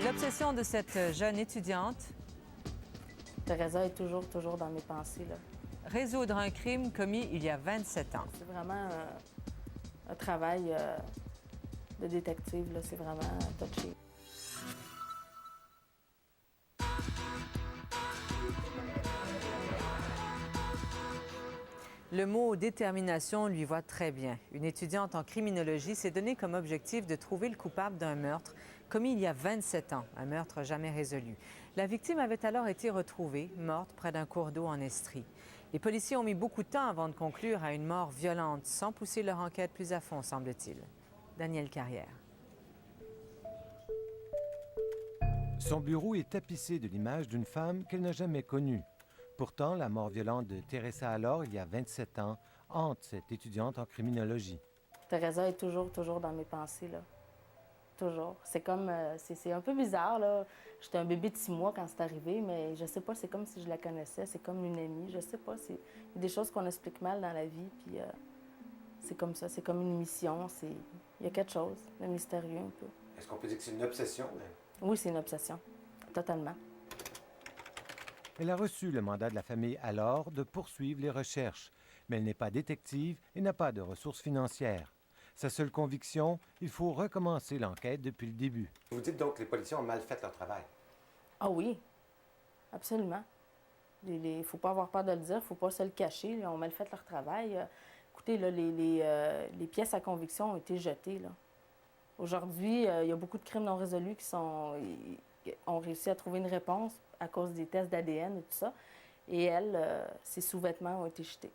L'obsession de cette jeune étudiante, Teresa est toujours dans mes pensées, là. résoudre un crime commis il y a 27 ans. C'est vraiment un travail de détective, là. C'est vraiment touché. Le mot détermination lui va très bien. Une étudiante en criminologie s'est donné comme objectif de trouver le coupable d'un meurtre commis il y a 27 ans, un meurtre jamais résolu. La victime avait alors été retrouvée, morte près d'un cours d'eau en Estrie. Les policiers ont mis beaucoup de temps avant de conclure à une mort violente, sans pousser leur enquête plus à fond, semble-t-il. Daniel Carrière. Son bureau est tapissé de l'image d'une femme qu'elle n'a jamais connue. Pourtant, la mort violente de Teresa alors, il y a 27 ans, hante cette étudiante en criminologie. Teresa est toujours dans mes pensées, là. Toujours. C'est comme... c'est un peu bizarre, là. J'étais un bébé de 6 mois quand c'est arrivé, mais je sais pas, c'est comme si je la connaissais. C'est comme une amie, je sais pas. Il y a des choses qu'on explique mal dans la vie, puis c'est comme ça. C'est comme une mission. Il y a quelque chose de mystérieux, un peu. Est-ce qu'on peut dire que c'est une obsession? Oui, c'est une obsession. Totalement. Elle a reçu le mandat de la famille alors de poursuivre les recherches, mais elle n'est pas détective et n'a pas de ressources financières. Sa seule conviction, il faut recommencer l'enquête depuis le début. Vous dites donc que les policiers ont mal fait leur travail? Ah oui, absolument. Il ne faut pas avoir peur de le dire, il ne faut pas se le cacher. Ils ont mal fait leur travail. Écoutez, là, les pièces à conviction ont été jetées, là. Aujourd'hui, il y a beaucoup de crimes non résolus qui ont réussi à trouver une réponse à cause des tests d'ADN et tout ça. Et elle, ses sous-vêtements ont été jetés.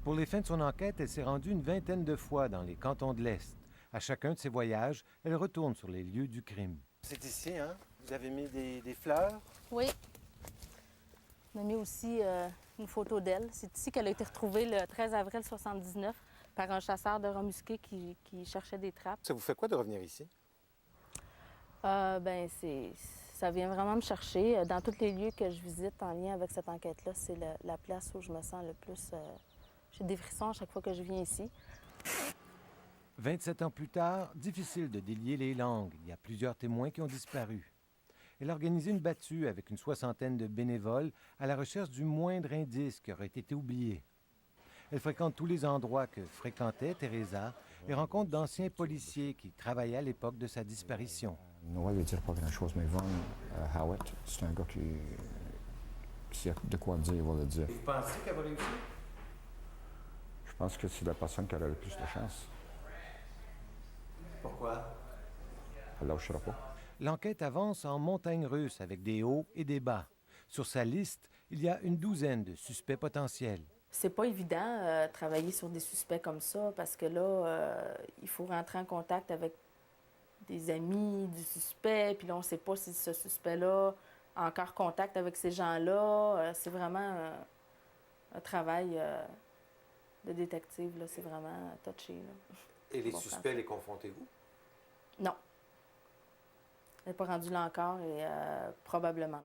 Pour les fins de son enquête, elle s'est rendue une vingtaine de fois dans les cantons de l'Est. À chacun de ses voyages, elle retourne sur les lieux du crime. C'est ici, hein? Vous avez mis des fleurs? Oui. On a mis aussi une photo d'elle. C'est ici qu'elle a été retrouvée le 13 avril 1979 par un chasseur de rats musqués qui cherchait des trappes. Ça vous fait quoi de revenir ici? Ça vient vraiment me chercher. Dans tous les lieux que je visite en lien avec cette enquête-là, c'est la place où je me sens le plus... J'ai des frissons à chaque fois que je viens ici. 27 ans plus tard, difficile de délier les langues. Il y a plusieurs témoins qui ont disparu. Elle a organisé une battue avec une soixantaine de bénévoles à la recherche du moindre indice qui aurait été oublié. Elle fréquente tous les endroits que fréquentait Teresa et rencontre d'anciens policiers qui travaillaient à l'époque de sa disparition. Noël ne dire pas grand-chose, mais Von Howitt, c'est un gars qui a de quoi dire, il va le dire. Vous pensez qu'elle va réussir? Je pense que c'est la personne qui a le plus de chance. Pourquoi? Elle ne lâchera pas. L'enquête avance en montagne russe avec des hauts et des bas. Sur sa liste, il y a une douzaine de suspects potentiels. C'est pas évident travailler sur des suspects comme ça parce que là, il faut rentrer en contact avec des amis du suspect, puis là, on ne sait pas si ce suspect-là a encore contact avec ces gens-là. C'est vraiment un travail de détective, là. C'est vraiment touché, là. Et les suspects, les confrontez-vous? Non. Elle n'est pas rendue là encore et probablement.